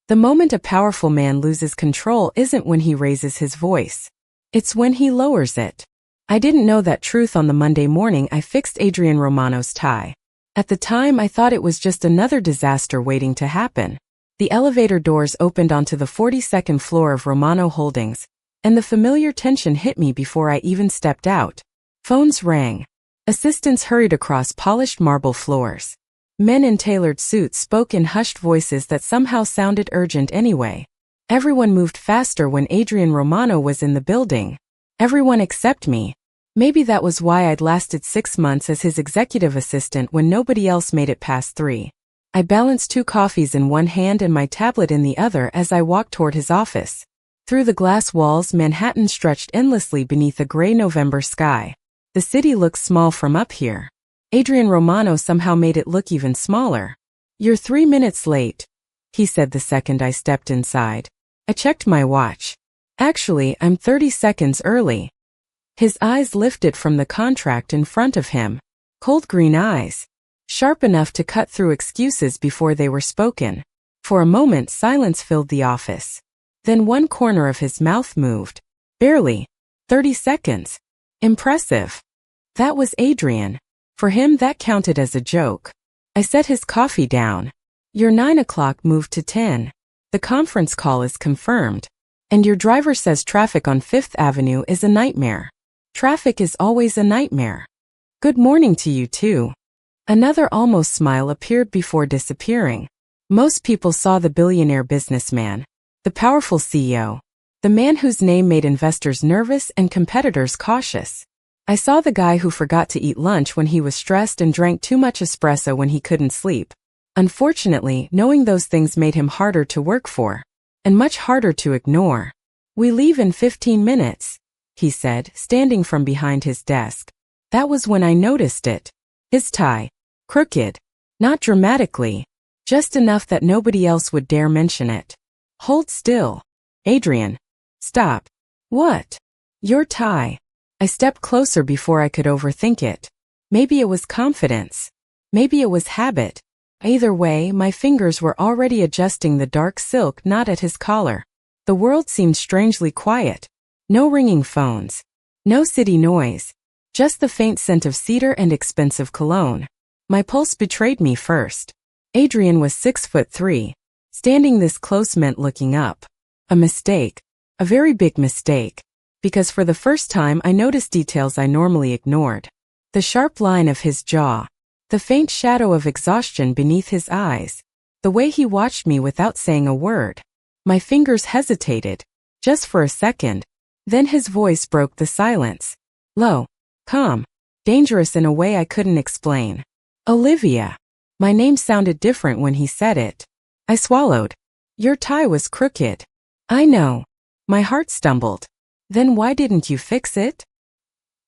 The moment a powerful man loses control isn't when he raises his voice. It's when he lowers it. I didn't know that truth on the Monday morning I fixed Adrian Romano's tie. At the time, I thought it was just another disaster waiting to happen. The elevator doors opened onto the 42nd floor of Romano Holdings, and the familiar tension hit me before I even stepped out. Phones rang. Assistants hurried across polished marble floors. Men in tailored suits spoke in hushed voices that somehow sounded urgent anyway. Everyone moved faster when Adrian Romano was in the building. Everyone except me. Maybe that was why I'd lasted 6 months as his executive assistant when nobody else made it past 3. I balanced 2 coffees in one hand and my tablet in the other as I walked toward his office. Through the glass walls, Manhattan stretched endlessly beneath a gray November sky. The city looks small from up here. Adrian Romano somehow made it look even smaller. "You're 3 minutes late," he said the second I stepped inside. I checked my watch. "Actually, I'm 30 seconds early." His eyes lifted from the contract in front of him. Cold green eyes. Sharp enough to cut through excuses before they were spoken. For a moment, silence filled the office. Then one corner of his mouth moved. Barely. 30 seconds. Impressive. That was Adrian. For him, that counted as a joke. I set his coffee down. "Your 9 o'clock moved to 10. The conference call is confirmed. And your driver says traffic on 5th Avenue is a nightmare. Traffic is always a nightmare. Good morning to you too." Another almost smile appeared before disappearing. Most people saw the billionaire businessman, the powerful CEO, the man whose name made investors nervous and competitors cautious. I saw the guy who forgot to eat lunch when he was stressed and drank too much espresso when he couldn't sleep. Unfortunately, knowing those things made him harder to work for, and much harder to ignore. "We leave in 15 minutes, he said, standing from behind his desk. That was when I noticed it. His tie. Crooked. Not dramatically. Just enough that nobody else would dare mention it. "Hold still. Adrian. Stop." "What?" "Your tie." I stepped closer before I could overthink it. Maybe it was confidence. Maybe it was habit. Either way, my fingers were already adjusting the dark silk knot at his collar. The world seemed strangely quiet. No ringing phones. No city noise. Just the faint scent of cedar and expensive cologne. My pulse betrayed me first. Adrian was 6'3". Standing this close meant looking up. A mistake. A very big mistake. Because for the first time I noticed details I normally ignored. The sharp line of his jaw. The faint shadow of exhaustion beneath his eyes. The way he watched me without saying a word. My fingers hesitated. Just for a second. Then his voice broke the silence. Low. Calm. Dangerous in a way I couldn't explain. "Olivia." My name sounded different when he said it. I swallowed. "Your tie was crooked." "I know." My heart stumbled. "Then why didn't you fix it?"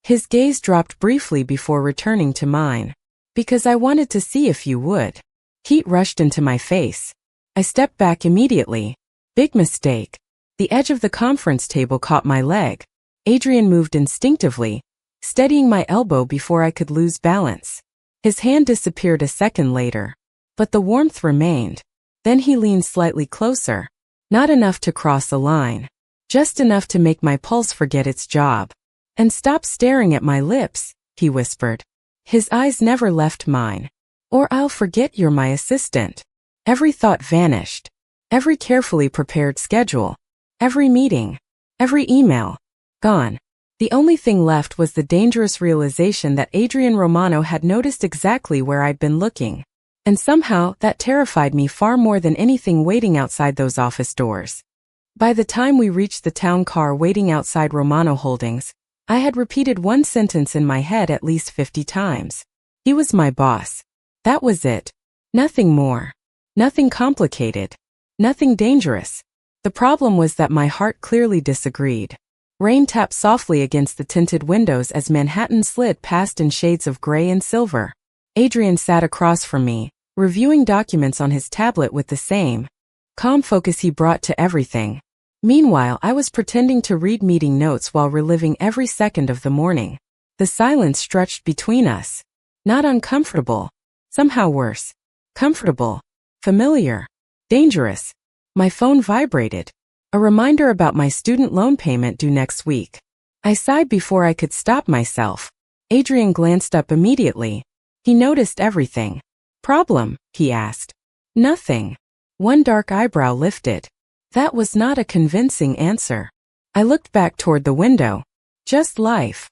His gaze dropped briefly before returning to mine. "Because I wanted to see if you would." Heat rushed into my face. I stepped back immediately. Big mistake. The edge of the conference table caught my leg. Adrian moved instinctively, steadying my elbow before I could lose balance. His hand disappeared a second later. But the warmth remained. Then he leaned slightly closer. Not enough to cross a line. Just enough to make my pulse forget its job. "And stop staring at my lips," he whispered. His eyes never left mine. "Or I'll forget you're my assistant." Every thought vanished. Every carefully prepared schedule. Every meeting. Every email. Gone. The only thing left was the dangerous realization that Adrian Romano had noticed exactly where I'd been looking. And somehow, that terrified me far more than anything waiting outside those office doors. By the time we reached the town car waiting outside Romano Holdings, I had repeated one sentence in my head at least 50 times. He was my boss. That was it. Nothing more. Nothing complicated. Nothing dangerous. The problem was that my heart clearly disagreed. Rain tapped softly against the tinted windows as Manhattan slid past in shades of gray and silver. Adrian sat across from me, reviewing documents on his tablet with the same calm focus he brought to everything. Meanwhile, I was pretending to read meeting notes while reliving every second of the morning. The silence stretched between us. Not uncomfortable. Somehow worse. Comfortable. Familiar. Dangerous. My phone vibrated. A reminder about my student loan payment due next week. I sighed before I could stop myself. Adrian glanced up immediately. He noticed everything. Problem? He asked. Nothing. One dark eyebrow lifted. That was not a convincing answer. I looked back toward the window. Just life.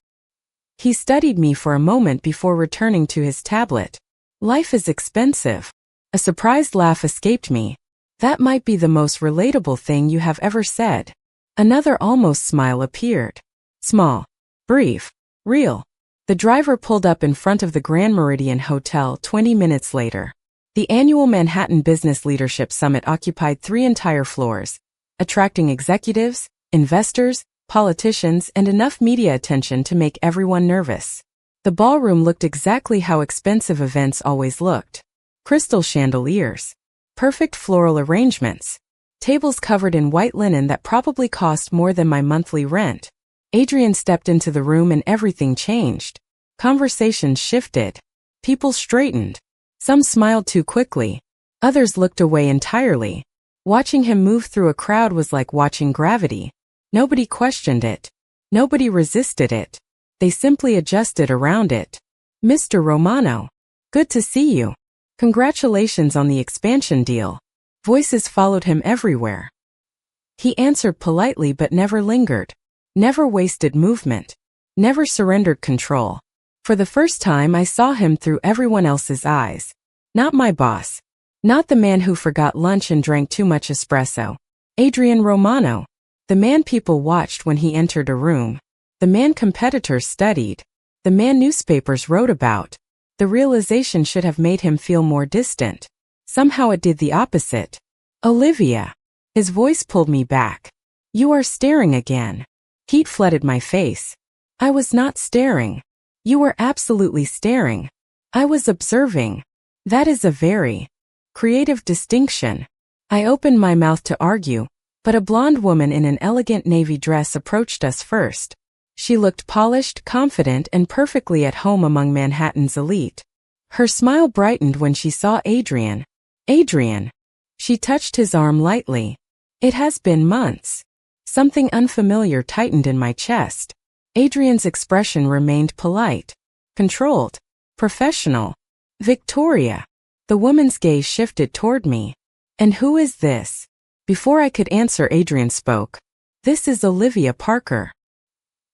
He studied me for a moment before returning to his tablet. Life is expensive. A surprised laugh escaped me. That might be the most relatable thing you have ever said. Another almost smile appeared. Small. Brief. Real. The driver pulled up in front of the Grand Meridian Hotel 20 minutes later. The annual Manhattan Business Leadership Summit occupied 3 entire floors, attracting executives, investors, politicians, and enough media attention to make everyone nervous. The ballroom looked exactly how expensive events always looked. Crystal chandeliers. Perfect floral arrangements. Tables covered in white linen that probably cost more than my monthly rent. Adrian stepped into the room and everything changed. Conversations shifted. People straightened. Some smiled too quickly. Others looked away entirely. Watching him move through a crowd was like watching gravity. Nobody questioned it. Nobody resisted it. They simply adjusted around it. Mr. Romano. Good to see you. Congratulations on the expansion deal. Voices followed him everywhere. He answered politely but never lingered. Never wasted movement. Never surrendered control. For the first time I saw him through everyone else's eyes. Not my boss. Not the man who forgot lunch and drank too much espresso. Adrian Romano. The man people watched when he entered a room. The man competitors studied. The man newspapers wrote about. The realization should have made him feel more distant. Somehow it did the opposite. Olivia. His voice pulled me back. You are staring again. Heat flooded my face. I was not staring. You were absolutely staring. I was observing. That is a very creative distinction. I opened my mouth to argue, but a blonde woman in an elegant navy dress approached us first. She looked polished, confident, and perfectly at home among Manhattan's elite. Her smile brightened when she saw Adrian. Adrian. She touched his arm lightly. It has been months. Something unfamiliar tightened in my chest. Adrian's expression remained polite, controlled, professional. Victoria. The woman's gaze shifted toward me. And who is this? Before I could answer, Adrian spoke. This is Olivia Parker.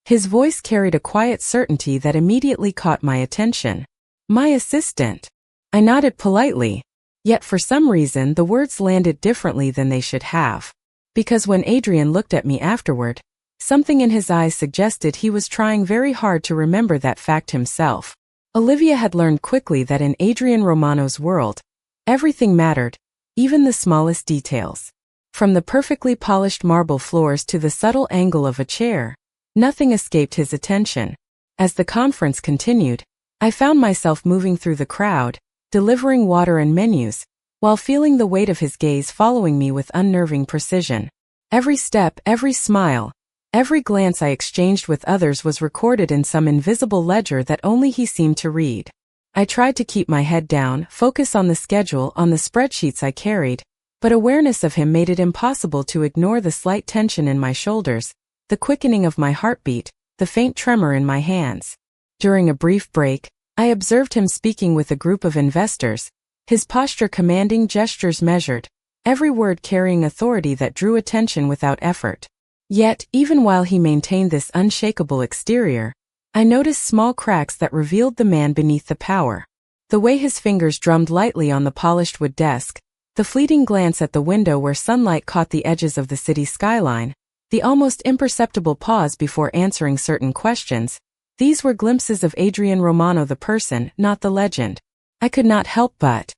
His voice carried a quiet certainty that immediately caught my attention. My assistant. I nodded politely. Yet for some reason the words landed differently than they should have. Because when Adrian looked at me afterward, something in his eyes suggested he was trying very hard to remember that fact himself. Olivia had learned quickly that in Adrian Romano's world, everything mattered, even the smallest details. From the perfectly polished marble floors to the subtle angle of a chair, nothing escaped his attention. As the conference continued, I found myself moving through the crowd, delivering water and menus, while feeling the weight of his gaze following me with unnerving precision. Every step, every smile, every glance I exchanged with others was recorded in some invisible ledger that only he seemed to read. I tried to keep my head down, focus on the schedule, on the spreadsheets I carried, but awareness of him made it impossible to ignore the slight tension in my shoulders, the quickening of my heartbeat, the faint tremor in my hands. During a brief break, I observed him speaking with a group of investors, his posture commanding, gestures measured, every word carrying authority that drew attention without effort. Yet, even while he maintained this unshakable exterior, I noticed small cracks that revealed the man beneath the power. The way his fingers drummed lightly on the polished wood desk, the fleeting glance at the window where sunlight caught the edges of the city skyline, the almost imperceptible pause before answering certain questions, these were glimpses of Adrian Romano, the person, not the legend. I could not help but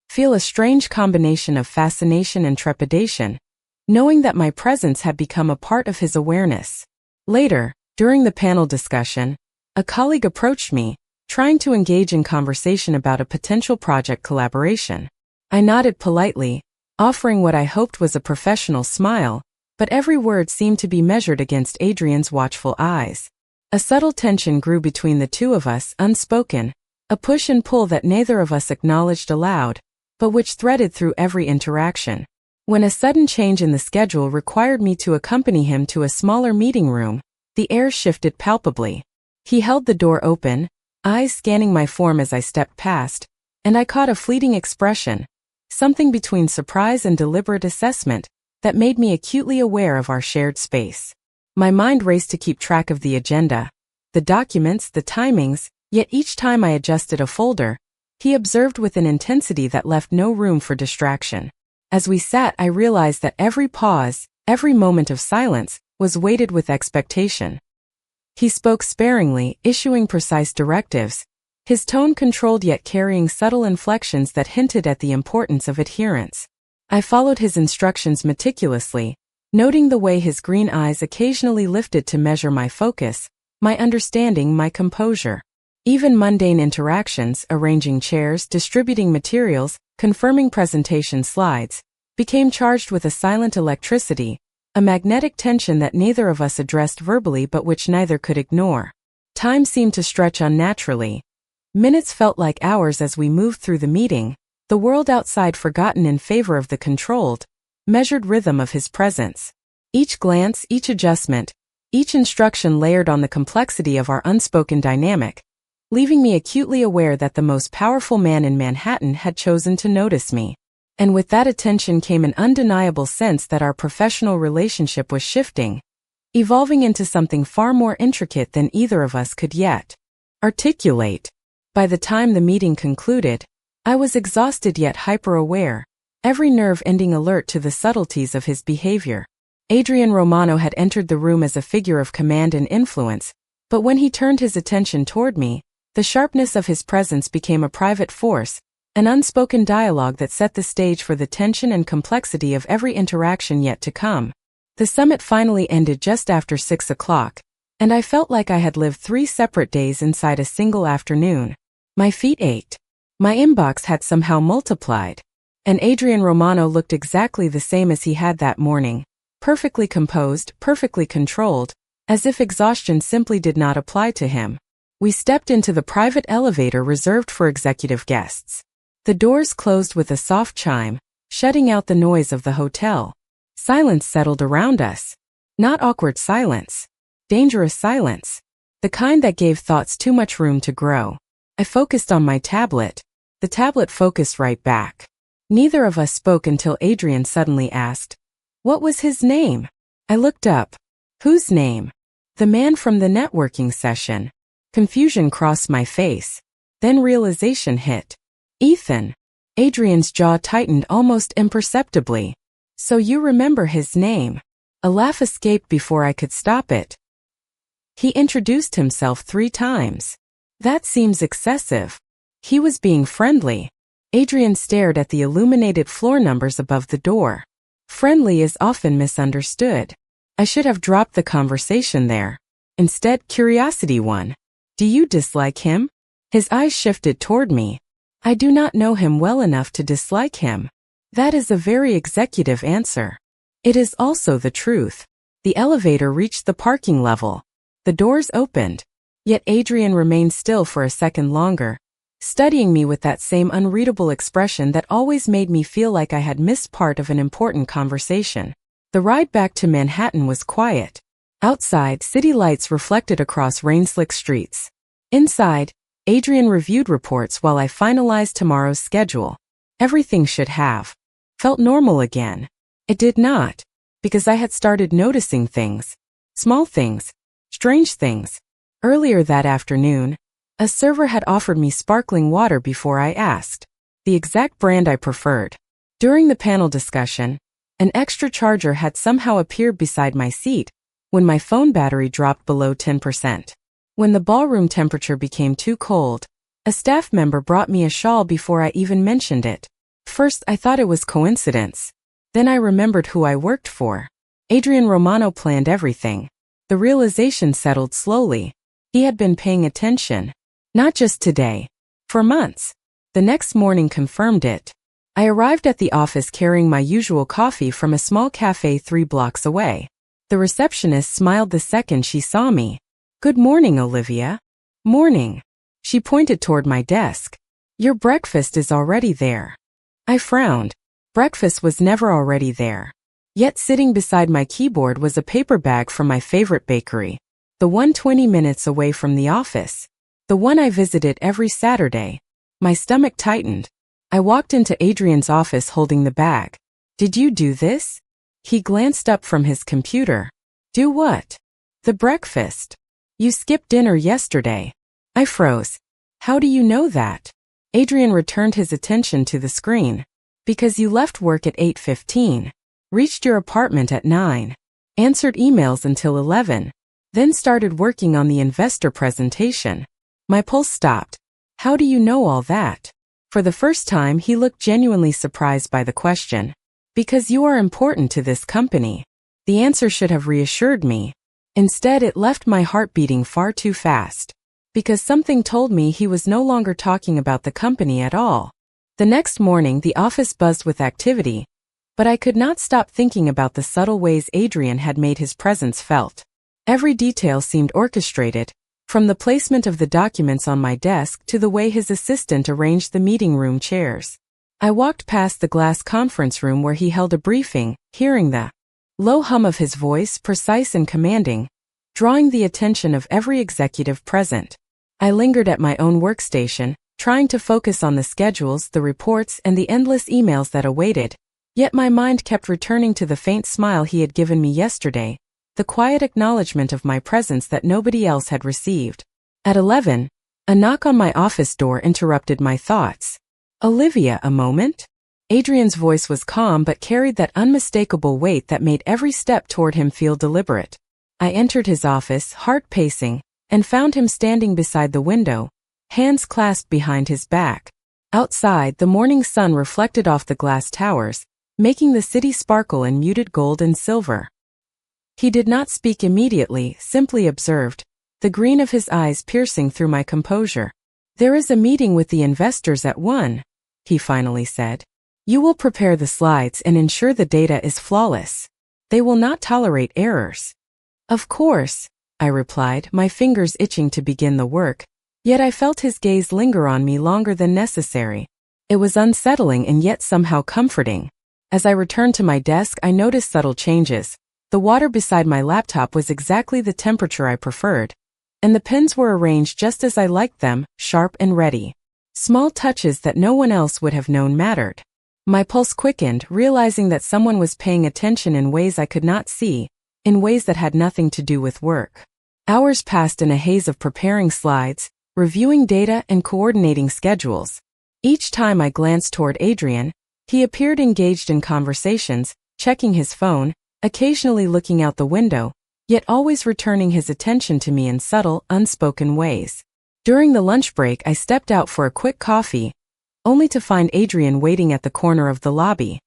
feel a strange combination of fascination and trepidation, knowing that my presence had become a part of his awareness. Later, during the panel discussion, a colleague approached me, trying to engage in conversation about a potential project collaboration. I nodded politely, offering what I hoped was a professional smile, but every word seemed to be measured against Adrian's watchful eyes. A subtle tension grew between the two of us, unspoken, a push and pull that neither of us acknowledged aloud, but which threaded through every interaction. When a sudden change in the schedule required me to accompany him to a smaller meeting room, the air shifted palpably. He held the door open, eyes scanning my form as I stepped past, and I caught a fleeting expression, something between surprise and deliberate assessment, that made me acutely aware of our shared space. My mind raced to keep track of the agenda, the documents, the timings, yet each time I adjusted a folder, he observed with an intensity that left no room for distraction. As we sat, I realized that every pause, every moment of silence, was weighted with expectation. He spoke sparingly, issuing precise directives, his tone controlled yet carrying subtle inflections that hinted at the importance of adherence. I followed his instructions meticulously, noting the way his green eyes occasionally lifted to measure my focus, my understanding, my composure. Even mundane interactions, arranging chairs, distributing materials, confirming presentation slides, became charged with a silent electricity, a magnetic tension that neither of us addressed verbally but which neither could ignore. Time seemed to stretch unnaturally. Minutes felt like hours as we moved through the meeting, the world outside forgotten in favor of the controlled, measured rhythm of his presence. Each glance, each adjustment, each instruction layered on the complexity of our unspoken dynamic, leaving me acutely aware that the most powerful man in Manhattan had chosen to notice me. And with that attention came an undeniable sense that our professional relationship was shifting, evolving into something far more intricate than either of us could yet articulate. By the time the meeting concluded, I was exhausted yet hyper-aware, every nerve ending alert to the subtleties of his behavior. Adrian Romano had entered the room as a figure of command and influence, but when he turned his attention toward me, the sharpness of his presence became a private force, an unspoken dialogue that set the stage for the tension and complexity of every interaction yet to come. The summit finally ended just after 6 o'clock, and I felt like I had lived 3 separate days inside a single afternoon. My feet ached. My inbox had somehow multiplied. And Adrian Romano looked exactly the same as he had that morning, perfectly composed, perfectly controlled, as if exhaustion simply did not apply to him. We stepped into the private elevator reserved for executive guests. The doors closed with a soft chime, shutting out the noise of the hotel. Silence settled around us. Not awkward silence. Dangerous silence. The kind that gave thoughts too much room to grow. I focused on my tablet. The tablet focused right back. Neither of us spoke until Adrian suddenly asked, "What was his name?" I looked up. Whose name? The man from the networking session. Confusion crossed my face. Then realization hit. Ethan. Adrian's jaw tightened almost imperceptibly. So you remember his name? A laugh escaped before I could stop it. He introduced himself 3 times. That seems excessive. He was being friendly. Adrian stared at the illuminated floor numbers above the door. Friendly is often misunderstood. I should have dropped the conversation there. Instead, curiosity won. Do you dislike him? His eyes shifted toward me. I do not know him well enough to dislike him. That is a very executive answer. It is also the truth. The elevator reached the parking level. The doors opened. Yet Adrian remained still for a second longer, studying me with that same unreadable expression that always made me feel like I had missed part of an important conversation. The ride back to Manhattan was quiet. Outside, city lights reflected across rain-slick streets. Inside, Adrian reviewed reports while I finalized tomorrow's schedule. Everything should have felt normal again. It did not, because I had started noticing things. Small things. Strange things. Earlier that afternoon, a server had offered me sparkling water before I asked. The exact brand I preferred. During the panel discussion, an extra charger had somehow appeared beside my seat when my phone battery dropped below 10%. When the ballroom temperature became too cold, a staff member brought me a shawl before I even mentioned it. First, I thought it was coincidence. Then I remembered who I worked for. Adrian Romano planned everything. The realization settled slowly. He had been paying attention. Not just today. For months. The next morning confirmed it. I arrived at the office carrying my usual coffee from a small cafe 3 blocks away. The receptionist smiled the second she saw me. "Good morning, Olivia." "Morning." She pointed toward my desk. "Your breakfast is already there." I frowned. Breakfast was never already there. Yet sitting beside my keyboard was a paper bag from my favorite bakery. The one 20 minutes away from the office. The one I visited every Saturday. My stomach tightened. I walked into Adrian's office holding the bag. "Did you do this?" He glanced up from his computer. "Do what?" "The breakfast. You skipped dinner yesterday." I froze. "How do you know that?" Adrian returned his attention to the screen. "Because you left work at 8:15. Reached your apartment at 9. Answered emails until 11. Then started working on the investor presentation." My pulse stopped. "How do you know all that?" For the first time, he looked genuinely surprised by the question. "Because you are important to this company." The answer should have reassured me. Instead, it left my heart beating far too fast. Because something told me he was no longer talking about the company at all. The next morning, the office buzzed with activity, but I could not stop thinking about the subtle ways Adrian had made his presence felt. Every detail seemed orchestrated, from the placement of the documents on my desk to the way his assistant arranged the meeting room chairs. I walked past the glass conference room where he held a briefing, hearing the low hum of his voice, precise and commanding, drawing the attention of every executive present. I lingered at my own workstation, trying to focus on the schedules, the reports, and the endless emails that awaited, yet my mind kept returning to the faint smile he had given me yesterday, the quiet acknowledgement of my presence that nobody else had received. At 11, a knock on my office door interrupted my thoughts. "Olivia, a moment?" Adrian's voice was calm but carried that unmistakable weight that made every step toward him feel deliberate. I entered his office, heart pacing, and found him standing beside the window, hands clasped behind his back. Outside, the morning sun reflected off the glass towers, making the city sparkle in muted gold and silver. He did not speak immediately, simply observed, the green of his eyes piercing through my composure. "There is a meeting with the investors at 1, he finally said. "You will prepare the slides and ensure the data is flawless. They will not tolerate errors." "Of course," I replied, my fingers itching to begin the work, yet I felt his gaze linger on me longer than necessary. It was unsettling and yet somehow comforting. As I returned to my desk, I noticed subtle changes. The water beside my laptop was exactly the temperature I preferred, and the pens were arranged just as I liked them, sharp and ready. Small touches that no one else would have known mattered. My pulse quickened, realizing that someone was paying attention in ways I could not see, in ways that had nothing to do with work. Hours passed in a haze of preparing slides, reviewing data, and coordinating schedules. Each time I glanced toward Adrian, he appeared engaged in conversations, checking his phone, occasionally looking out the window, yet always returning his attention to me in subtle, unspoken ways. During the lunch break, I stepped out for a quick coffee, only to find Adrian waiting at the corner of the lobby.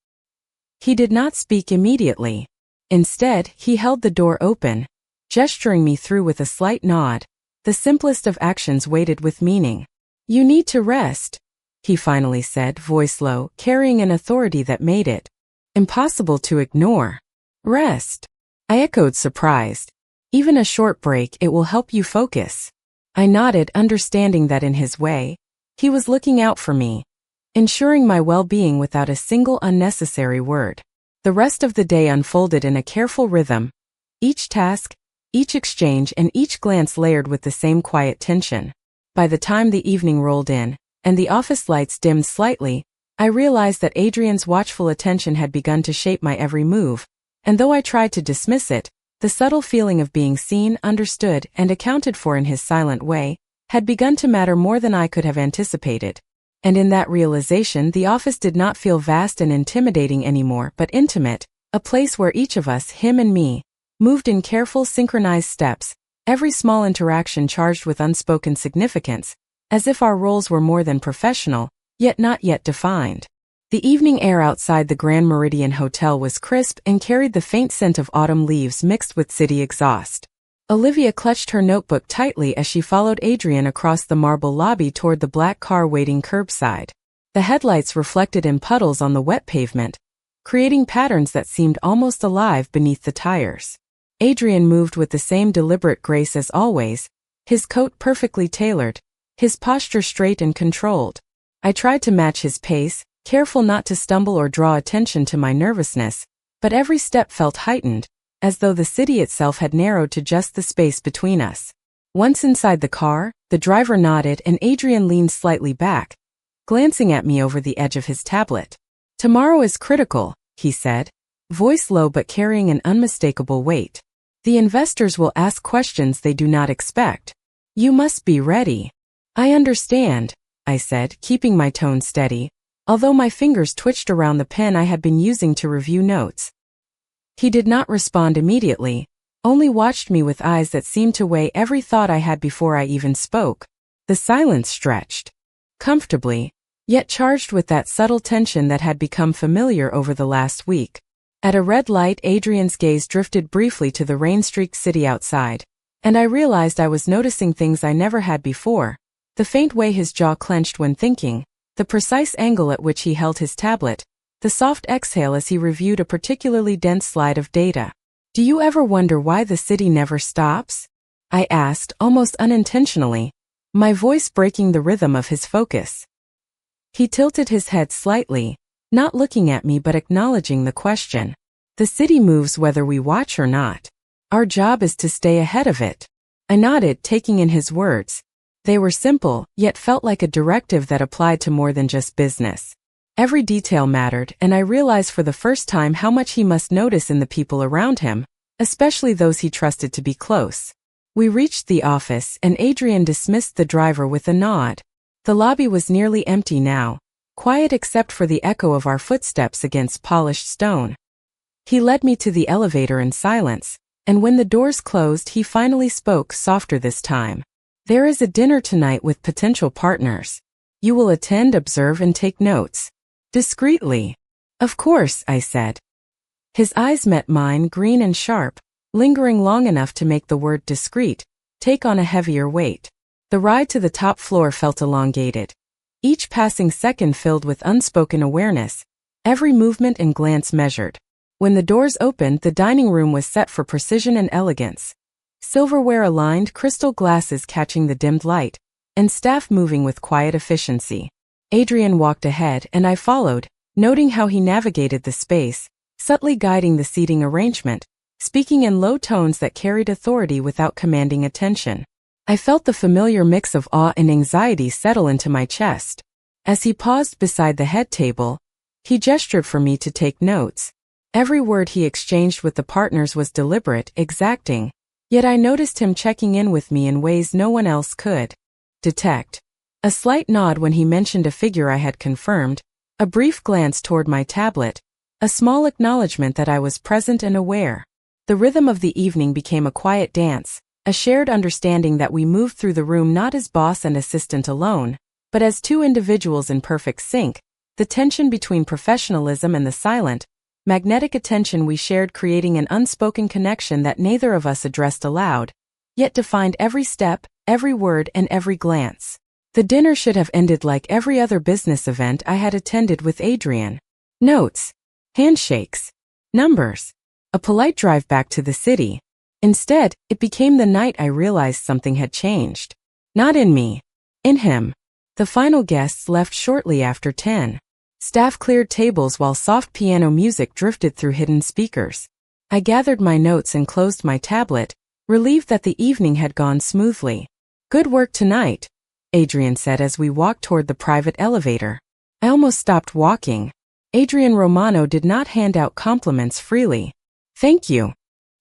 He did not speak immediately. Instead, he held the door open, gesturing me through with a slight nod. The simplest of actions weighted with meaning. "You need to rest," he finally said, voice low, carrying an authority that made it impossible to ignore. "Rest?" I echoed, surprised. "Even a short break, it will help you focus." I nodded, understanding that in his way, he was looking out for me, ensuring my well-being without a single unnecessary word. The rest of the day unfolded in a careful rhythm, each task, each exchange, and each glance layered with the same quiet tension. By the time the evening rolled in, and the office lights dimmed slightly, I realized that Adrian's watchful attention had begun to shape my every move, and though I tried to dismiss it, the subtle feeling of being seen, understood, and accounted for in his silent way had begun to matter more than I could have anticipated. And in that realization, the office did not feel vast and intimidating anymore, but intimate, a place where each of us, him and me, moved in careful, synchronized steps, every small interaction charged with unspoken significance, as if our roles were more than professional, yet not yet defined. The evening air outside the Grand Meridian Hotel was crisp and carried the faint scent of autumn leaves mixed with city exhaust. Olivia clutched her notebook tightly as she followed Adrian across the marble lobby toward the black car waiting curbside. The headlights reflected in puddles on the wet pavement, creating patterns that seemed almost alive beneath the tires. Adrian moved with the same deliberate grace as always, his coat perfectly tailored, his posture straight and controlled. I tried to match his pace, careful not to stumble or draw attention to my nervousness, but every step felt heightened, as though the city itself had narrowed to just the space between us. Once inside the car, the driver nodded and Adrian leaned slightly back, glancing at me over the edge of his tablet. "Tomorrow is critical," he said, voice low but carrying an unmistakable weight. "The investors will ask questions they do not expect. You must be ready." "I understand," I said, keeping my tone steady, although my fingers twitched around the pen I had been using to review notes. He did not respond immediately, only watched me with eyes that seemed to weigh every thought I had before I even spoke. The silence stretched comfortably, yet charged with that subtle tension that had become familiar over the last week. At a red light, Adrian's gaze drifted briefly to the rain-streaked city outside, and I realized I was noticing things I never had before. The faint way his jaw clenched when thinking, the precise angle at which he held his tablet, the soft exhale as he reviewed a particularly dense slide of data. "Do you ever wonder why the city never stops?" I asked, almost unintentionally, my voice breaking the rhythm of his focus. He tilted his head slightly, not looking at me but acknowledging the question. "The city moves whether we watch or not. Our job is to stay ahead of it." I nodded, taking in his words. They were simple, yet felt like a directive that applied to more than just business. Every detail mattered, and I realized for the first time how much he must notice in the people around him, especially those he trusted to be close. We reached the office, and Adrian dismissed the driver with a nod. The lobby was nearly empty now, quiet except for the echo of our footsteps against polished stone. He led me to the elevator in silence, and when the doors closed, he finally spoke, softer this time. "There is a dinner tonight with potential partners. You will attend, observe, and take notes." Discreetly. "Of course," I said. His eyes met mine, green and sharp, lingering long enough to make the word discreet take on a heavier weight. The ride to the top floor felt elongated, each passing second filled with unspoken awareness, every movement and glance measured. When the doors opened, the dining room was set for precision and elegance. Silverware aligned, crystal glasses catching the dimmed light, and staff moving with quiet efficiency. Adrian walked ahead, and I followed, noting how he navigated the space, subtly guiding the seating arrangement, speaking in low tones that carried authority without commanding attention. I felt the familiar mix of awe and anxiety settle into my chest. As he paused beside the head table, he gestured for me to take notes. Every word he exchanged with the partners was deliberate, exacting, yet I noticed him checking in with me in ways no one else could detect. A slight nod when he mentioned a figure I had confirmed, a brief glance toward my tablet, a small acknowledgement that I was present and aware. The rhythm of the evening became a quiet dance, a shared understanding that we moved through the room not as boss and assistant alone, but as two individuals in perfect sync. The tension between professionalism and the silent, magnetic attention we shared creating an unspoken connection that neither of us addressed aloud, yet defined every step, every word, and every glance. The dinner should have ended like every other business event I had attended with Adrian. Notes, handshakes, numbers, a polite drive back to the city. Instead, it became the night I realized something had changed. Not in me, in him. The final guests left shortly after 10. Staff cleared tables while soft piano music drifted through hidden speakers. I gathered my notes and closed my tablet, relieved that the evening had gone smoothly. "Good work tonight," Adrian said as we walked toward the private elevator. I almost stopped walking. Adrian Romano did not hand out compliments freely. "Thank you."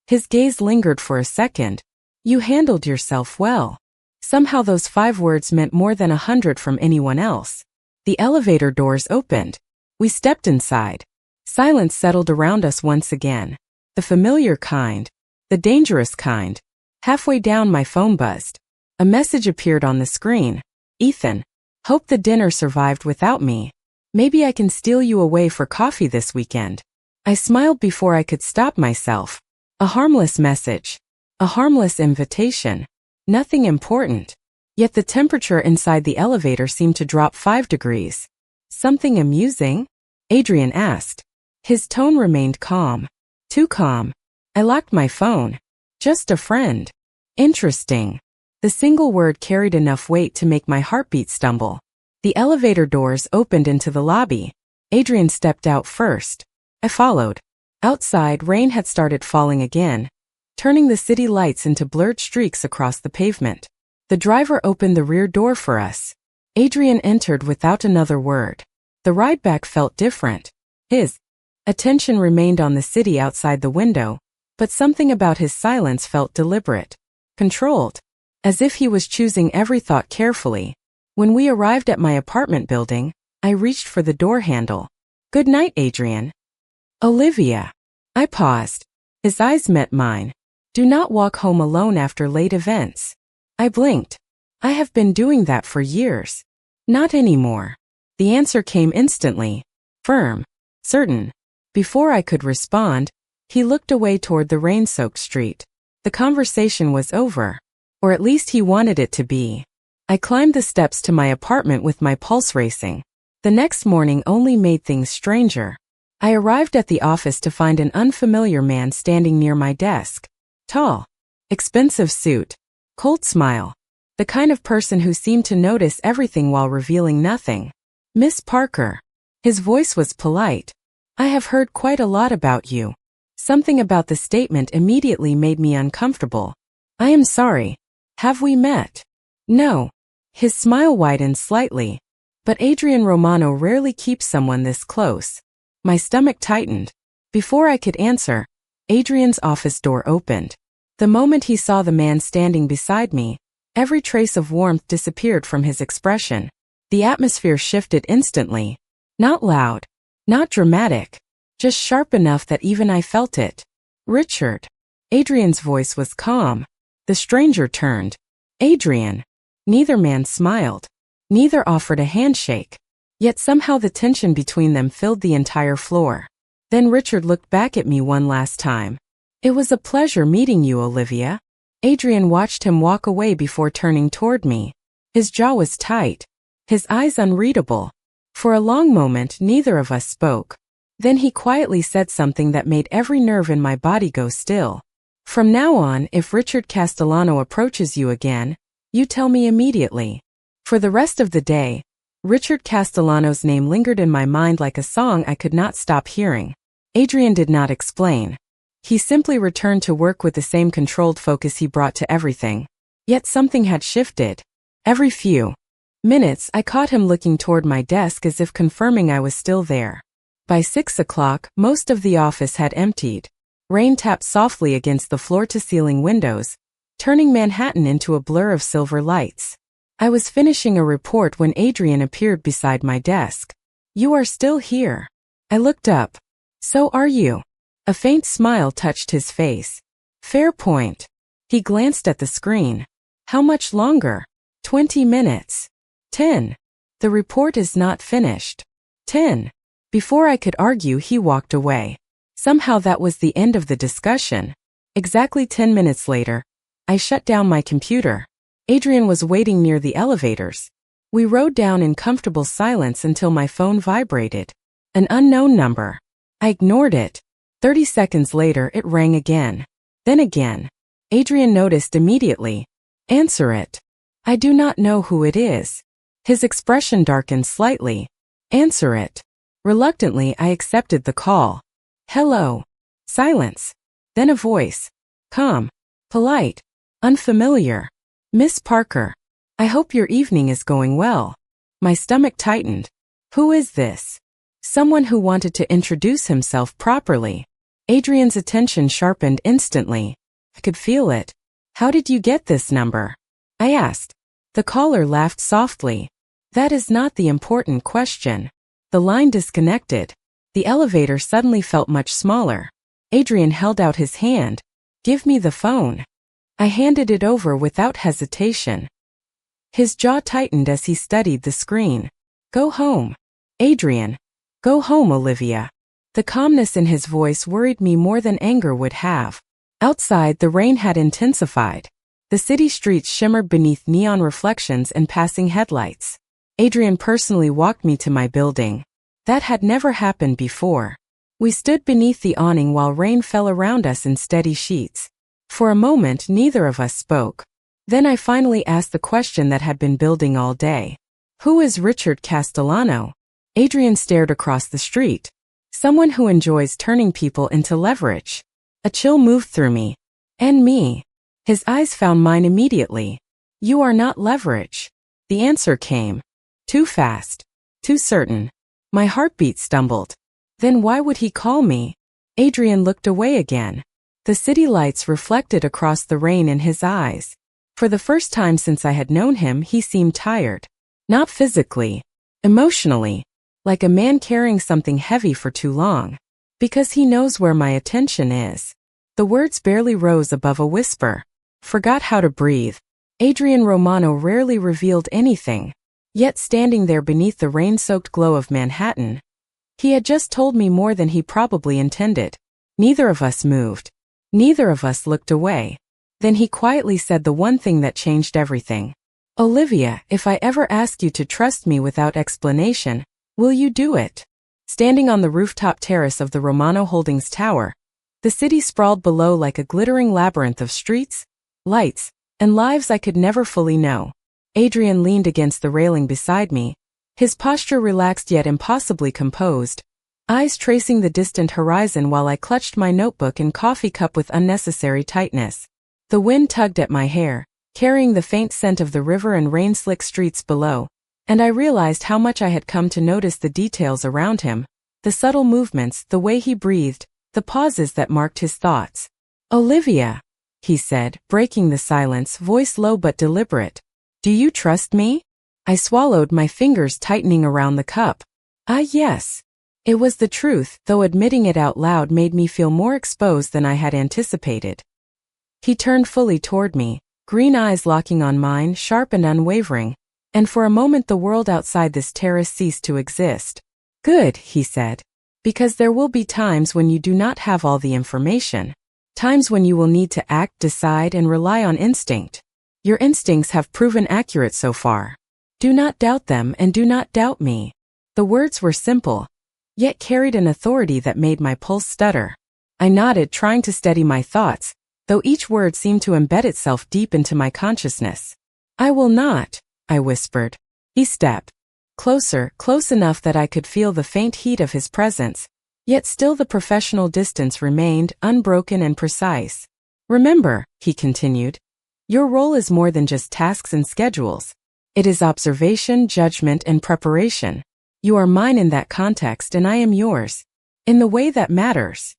His gaze lingered for a second. "You handled yourself well." Somehow those 5 words meant more than 100 from anyone else. The elevator doors opened. We stepped inside. Silence settled around us once again. The familiar kind. The dangerous kind. Halfway down, my phone buzzed. A message appeared on the screen. "Ethan, hope the dinner survived without me. Maybe I can steal you away for coffee this weekend." I smiled before I could stop myself. A harmless message. A harmless invitation. Nothing important. Yet the temperature inside the elevator seemed to drop 5 degrees. "Something amusing?" Adrian asked. His tone remained calm. Too calm. I locked my phone. "Just a friend." Interesting. The single word carried enough weight to make my heartbeat stumble. The elevator doors opened into the lobby. Adrian stepped out first. I followed. Outside, rain had started falling again, turning the city lights into blurred streaks across the pavement. The driver opened the rear door for us. Adrian entered without another word. The ride back felt different. His attention remained on the city outside the window, but something about his silence felt deliberate, controlled, as if he was choosing every thought carefully. When we arrived at my apartment building, I reached for the door handle. "Good night, Adrian." "Olivia." I paused. His eyes met mine. "Do not walk home alone after late events." I blinked. "I have been doing that for years." "Not anymore." The answer came instantly. Firm. Certain. Before I could respond, he looked away toward the rain-soaked street. The conversation was over. Or at least he wanted it to be. I climbed the steps to my apartment with my pulse racing. The next morning only made things stranger. I arrived at the office to find an unfamiliar man standing near my desk. Tall. Expensive suit. Cold smile. The kind of person who seemed to notice everything while revealing nothing. "Miss Parker." His voice was polite. "I have heard quite a lot about you." Something about the statement immediately made me uncomfortable. "I am sorry. Have we met?" "No." His smile widened slightly. "But Adrian Romano rarely keeps someone this close." My stomach tightened. Before I could answer, Adrian's office door opened. The moment he saw the man standing beside me, every trace of warmth disappeared from his expression. The atmosphere shifted instantly. Not loud, not dramatic, just sharp enough that even I felt it. "Richard." Adrian's voice was calm. The stranger turned. "Adrian." Neither man smiled. Neither offered a handshake. Yet somehow the tension between them filled the entire floor. Then Richard looked back at me one last time. "It was a pleasure meeting you, Olivia." Adrian watched him walk away before turning toward me. His jaw was tight. His eyes unreadable. For a long moment, neither of us spoke. Then he quietly said something that made every nerve in my body go still. "From now on, if Richard Castellano approaches you again, you tell me immediately." For the rest of the day, Richard Castellano's name lingered in my mind like a song I could not stop hearing. Adrian did not explain. He simply returned to work with the same controlled focus he brought to everything. Yet something had shifted. Every few minutes, I caught him looking toward my desk as if confirming I was still there. By 6 o'clock, most of the office had emptied. Rain tapped softly against the floor-to-ceiling windows, turning Manhattan into a blur of silver lights. I was finishing a report when Adrian appeared beside my desk. "You are still here." I looked up. "So are you." A faint smile touched his face. "Fair point." He glanced at the screen. "How much longer?" 20 minutes. 10. "The report is not finished." 10. Before I could argue, he walked away. Somehow that was the end of the discussion. Exactly 10 minutes later, I shut down my computer. Adrian was waiting near the elevators. We rode down in comfortable silence until my phone vibrated. An unknown number. I ignored it. 30 seconds later, it rang again. Then again. Adrian noticed immediately. "Answer it." "I do not know who it is." His expression darkened slightly. "Answer it." Reluctantly, I accepted the call. "Hello." Silence. Then a voice. Calm. Polite. Unfamiliar. "Miss Parker. I hope your evening is going well." My stomach tightened. Who is this? Someone who wanted to introduce himself properly. Adrian's attention sharpened instantly. I could feel it. "How did you get this number?" I asked. The caller laughed softly. "That is not the important question." The line disconnected. The elevator suddenly felt much smaller. Adrian held out his hand. "Give me the phone." I handed it over without hesitation. His jaw tightened as he studied the screen. "Go home." "Adrian." "Go home, Olivia." The calmness in his voice worried me more than anger would have. Outside, the rain had intensified. The city streets shimmered beneath neon reflections and passing headlights. Adrian personally walked me to my building. That had never happened before. We stood beneath the awning while rain fell around us in steady sheets. For a moment, neither of us spoke. Then I finally asked the question that had been building all day. "Who is Richard Castellano?" Adrian stared across the street. Someone who enjoys turning people into leverage. A chill moved through me. And me. His eyes found mine immediately. You are not leverage. The answer came. Too fast. Too certain. My heartbeat stumbled. Then why would he call me? Adrian looked away again. The city lights reflected across the rain in his eyes. For the first time since I had known him, he seemed tired. Not physically. Emotionally. Like a man carrying something heavy for too long. Because he knows where my attention is. The words barely rose above a whisper. Forgot how to breathe. Adrian Romano rarely revealed anything. Yet standing there beneath the rain-soaked glow of Manhattan, he had just told me more than he probably intended. Neither of us moved. Neither of us looked away. Then he quietly said the one thing that changed everything. Olivia, if I ever ask you to trust me without explanation, will you do it? Standing on the rooftop terrace of the Romano Holdings Tower, the city sprawled below like a glittering labyrinth of streets, lights, and lives I could never fully know. Adrian leaned against the railing beside me, his posture relaxed yet impossibly composed, eyes tracing the distant horizon while I clutched my notebook and coffee cup with unnecessary tightness. The wind tugged at my hair, carrying the faint scent of the river and rain-slick streets below, and I realized how much I had come to notice the details around him, the subtle movements, the way he breathed, the pauses that marked his thoughts. Olivia, he said, breaking the silence, voice low but deliberate. Do you trust me? I swallowed, my fingers tightening around the cup. Yes. It was the truth, though admitting it out loud made me feel more exposed than I had anticipated. He turned fully toward me, green eyes locking on mine, sharp and unwavering, and for a moment the world outside this terrace ceased to exist. Good, he said. Because there will be times when you do not have all the information. Times when you will need to act, decide, and rely on instinct. Your instincts have proven accurate so far. Do not doubt them and do not doubt me. The words were simple, yet carried an authority that made my pulse stutter. I nodded, trying to steady my thoughts, though each word seemed to embed itself deep into my consciousness. I will not, I whispered. He stepped closer, close enough that I could feel the faint heat of his presence, yet still the professional distance remained, unbroken and precise. Remember, he continued, your role is more than just tasks and schedules. It is observation, judgment, and preparation. You are mine in that context and I am yours. In the way that matters.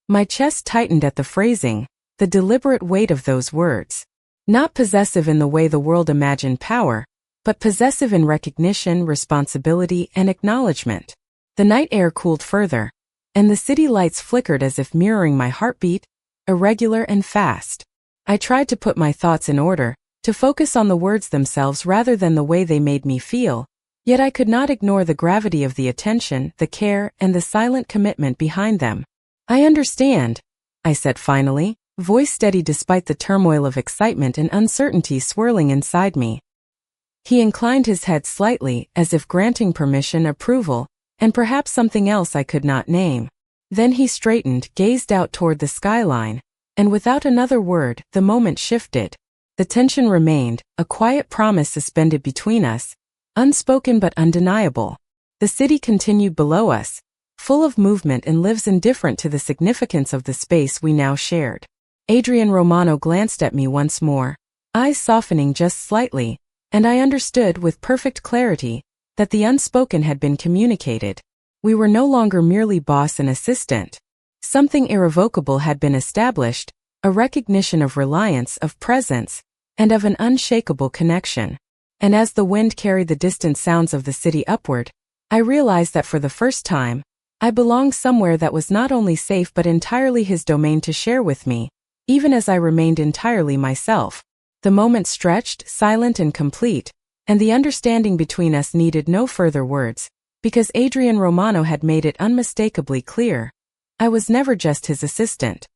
My chest tightened at the phrasing, the deliberate weight of those words. Not possessive in the way the world imagined power, but possessive in recognition, responsibility, and acknowledgement. The night air cooled further, and the city lights flickered as if mirroring my heartbeat, irregular and fast. I tried to put my thoughts in order, to focus on the words themselves rather than the way they made me feel, yet I could not ignore the gravity of the attention, the care, and the silent commitment behind them. I understand, I said finally, voice steady despite the turmoil of excitement and uncertainty swirling inside me. He inclined his head slightly, as if granting permission, approval, and perhaps something else I could not name. Then he straightened, gazed out toward the skyline, and without another word, the moment shifted. The tension remained, a quiet promise suspended between us, unspoken but undeniable. The city continued below us, full of movement and lives indifferent to the significance of the space we now shared. Adrian Romano glanced at me once more, eyes softening just slightly, and I understood with perfect clarity that the unspoken had been communicated. We were no longer merely boss and assistant. Something irrevocable had been established, a recognition of reliance, of presence, and of an unshakable connection. And as the wind carried the distant sounds of the city upward, I realized that for the first time, I belonged somewhere that was not only safe but entirely his domain to share with me, even as I remained entirely myself. The moment stretched, silent and complete, and the understanding between us needed no further words, because Adrian Romano had made it unmistakably clear. I was never just his assistant.